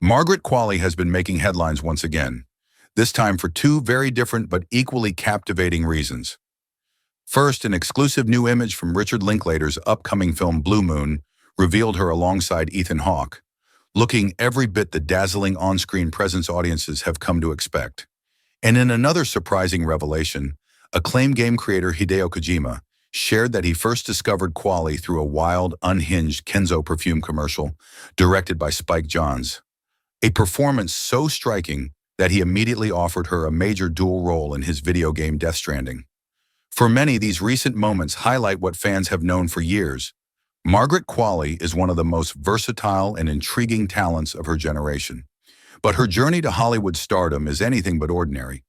Margaret Qualley has been making headlines once again, this time for two very different but equally captivating reasons. First, an exclusive new image from Richard Linklater's upcoming film Blue Moon revealed her alongside Ethan Hawke, looking every bit the dazzling on-screen presence audiences have come to expect. And in another surprising revelation, acclaimed game creator Hideo Kojima shared that he first discovered Qualley through a wild, unhinged Kenzo perfume commercial directed by Spike Jonze, a performance so striking that he immediately offered her a major dual role in his video game Death Stranding. For many, these recent moments highlight what fans have known for years. Margaret Qualley is one of the most versatile and intriguing talents of her generation. But her journey to Hollywood stardom is anything but ordinary.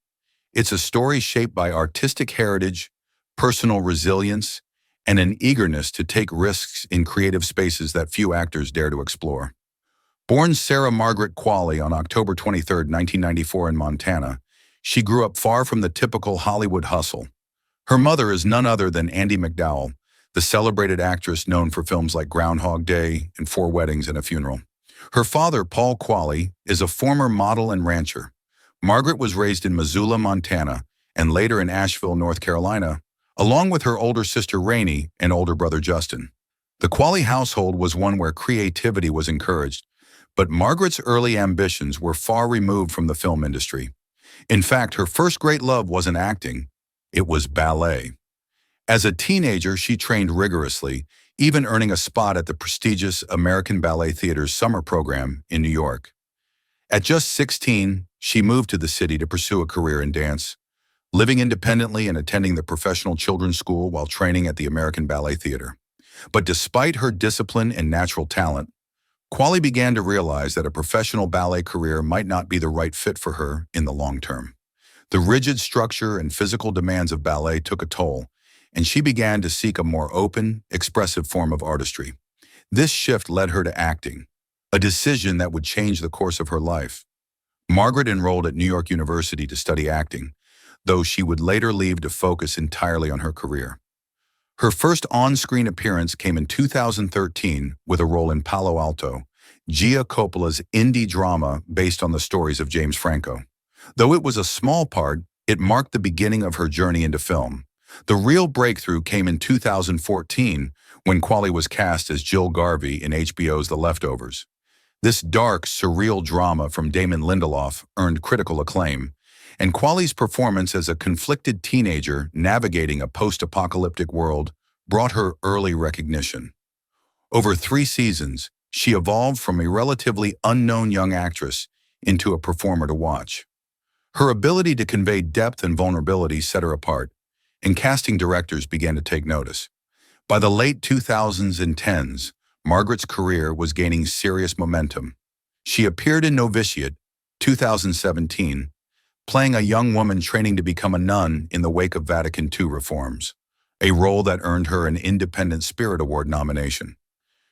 It's a story shaped by artistic heritage, personal resilience, and an eagerness to take risks in creative spaces that few actors dare to explore. Born Sarah Margaret Qualley on October 23, 1994 in Montana, she grew up far from the typical Hollywood hustle. Her mother is none other than Andie MacDowell, the celebrated actress known for films like Groundhog Day and 4 Weddings and a Funeral. Her father, Paul Qualley, is a former model and rancher. Margaret was raised in Missoula, Montana, and later in Asheville, North Carolina, along with her older sister Rainey and older brother Justin. The Qualley household was one where creativity was encouraged, but Margaret's early ambitions were far removed from the film industry. In fact, her first great love wasn't acting, it was ballet. As a teenager, she trained rigorously, even earning a spot at the prestigious American Ballet Theatre's summer program in New York. At just 16, she moved to the city to pursue a career in dance, living independently and attending the professional children's school while training at the American Ballet Theatre. But despite her discipline and natural talent, Qualley began to realize that a professional ballet career might not be the right fit for her in the long term. The rigid structure and physical demands of ballet took a toll, and she began to seek a more open, expressive form of artistry. This shift led her to acting, a decision that would change the course of her life. Margaret enrolled at New York University to study acting, though she would later leave to focus entirely on her career. Her first on-screen appearance came in 2013 with a role in Palo Alto, Gia Coppola's indie drama based on the stories of James Franco. Though it was a small part, it marked the beginning of her journey into film. The real breakthrough came in 2014 when Qualley was cast as Jill Garvey in HBO's The Leftovers. This dark, surreal drama from Damon Lindelof earned critical acclaim, and Qualley's performance as a conflicted teenager navigating a post-apocalyptic world brought her early recognition. Over 3 seasons, she evolved from a relatively unknown young actress into a performer to watch. Her ability to convey depth and vulnerability set her apart, and casting directors began to take notice. By the late 2000s and 10s, Margaret's career was gaining serious momentum. She appeared in Novitiate, 2017, playing a young woman training to become a nun in the wake of Vatican II reforms, a role that earned her an Independent Spirit Award nomination.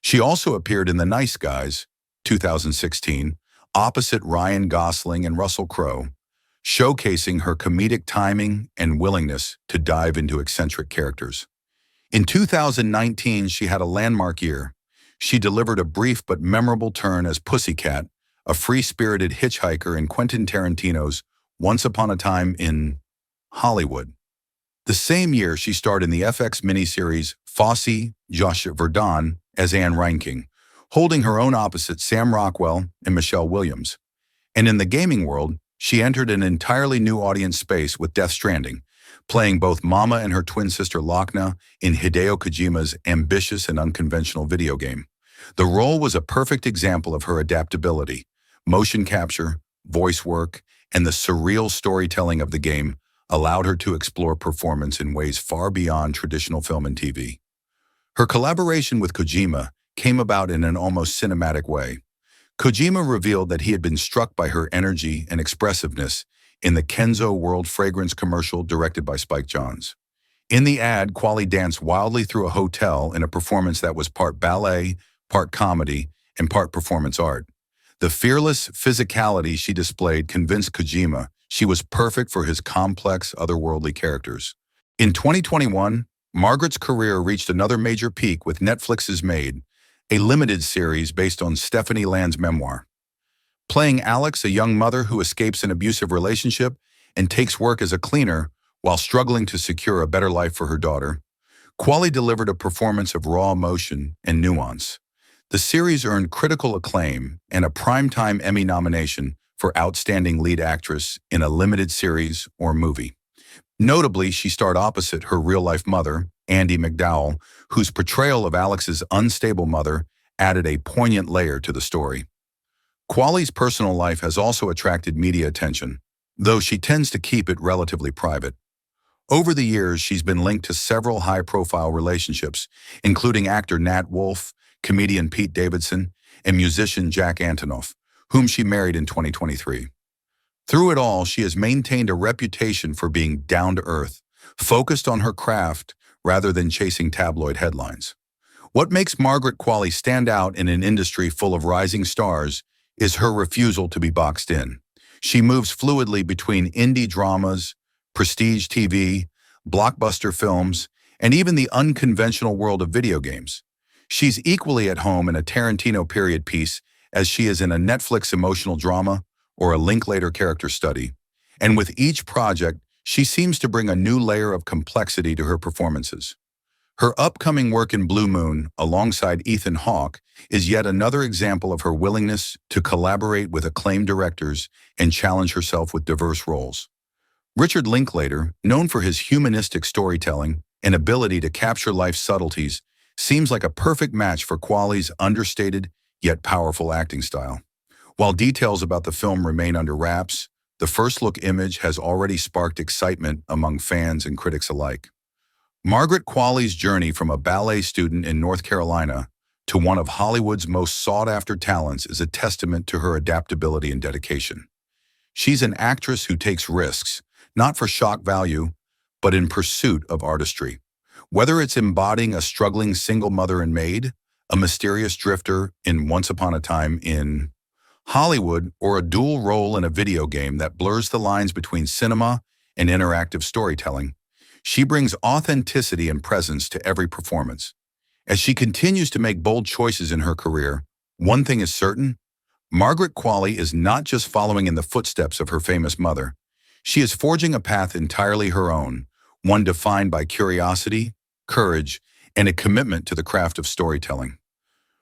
She also appeared in The Nice Guys, 2016, opposite Ryan Gosling and Russell Crowe, showcasing her comedic timing and willingness to dive into eccentric characters. In 2019, she had a landmark year. She delivered a brief but memorable turn as Pussycat, a free-spirited hitchhiker in Quentin Tarantino's Once Upon a Time in Hollywood. The same year, she starred in the FX miniseries Fosse, Josh Verdon as Anne Reinking, holding her own opposite Sam Rockwell and Michelle Williams. And in the gaming world, she entered an entirely new audience space with Death Stranding, playing both Mama and her twin sister Lochna in Hideo Kojima's ambitious and unconventional video game. The role was a perfect example of her adaptability. Motion capture, voice work, and the surreal storytelling of the game allowed her to explore performance in ways far beyond traditional film and TV. Her collaboration with Kojima came about in an almost cinematic way. Kojima revealed that he had been struck by her energy and expressiveness in the Kenzo World fragrance commercial directed by Spike Jonze. In the ad, Qualley danced wildly through a hotel in a performance that was part ballet, part comedy, and part performance art. The fearless physicality she displayed convinced Kojima she was perfect for his complex, otherworldly characters. In 2021, Margaret's career reached another major peak with Netflix's Maid, a limited series based on Stephanie Land's memoir. playing Alex, a young mother who escapes an abusive relationship and takes work as a cleaner while struggling to secure a better life for her daughter. Qualley delivered a performance of raw emotion and nuance. The series earned critical acclaim and a Primetime Emmy nomination for Outstanding Lead Actress in a Limited Series or Movie. Notably, she starred opposite her real-life mother, Andie MacDowell, whose portrayal of Alex's unstable mother added a poignant layer to the story. Qualley's personal life has also attracted media attention, though she tends to keep it relatively private. Over the years, she's been linked to several high-profile relationships, including actor Nat Wolff, comedian Pete Davidson, and musician Jack Antonoff, whom she married in 2023. Through it all, she has maintained a reputation for being down-to-earth, focused on her craft rather than chasing tabloid headlines. What makes Margaret Qualley stand out in an industry full of rising stars is her refusal to be boxed in. She moves fluidly between indie dramas, prestige TV, blockbuster films, and even the unconventional world of video games. She's equally at home in a Tarantino period piece as she is in a Netflix emotional drama or a Linklater character study. And with each project, she seems to bring a new layer of complexity to her performances. Her upcoming work in Blue Moon, alongside Ethan Hawke, is yet another example of her willingness to collaborate with acclaimed directors and challenge herself with diverse roles. Richard Linklater, known for his humanistic storytelling and ability to capture life's subtleties, seems like a perfect match for Qualley's understated yet powerful acting style. While details about the film remain under wraps, the first-look image has already sparked excitement among fans and critics alike. Margaret Qualley's journey from a ballet student in North Carolina to one of Hollywood's most sought-after talents is a testament to her adaptability and dedication. She's an actress who takes risks, not for shock value, but in pursuit of artistry. Whether it's embodying a struggling single mother in Maid, a mysterious drifter in Once Upon a Time in Hollywood, or a dual role in a video game that blurs the lines between cinema and interactive storytelling, she brings authenticity and presence to every performance. As she continues to make bold choices in her career, one thing is certain: Margaret Qualley is not just following in the footsteps of her famous mother. She is forging a path entirely her own, one defined by curiosity, courage, and a commitment to the craft of storytelling.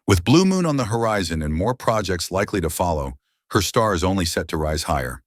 With Blue Moon on the horizon and more projects likely to follow, her star is only set to rise higher.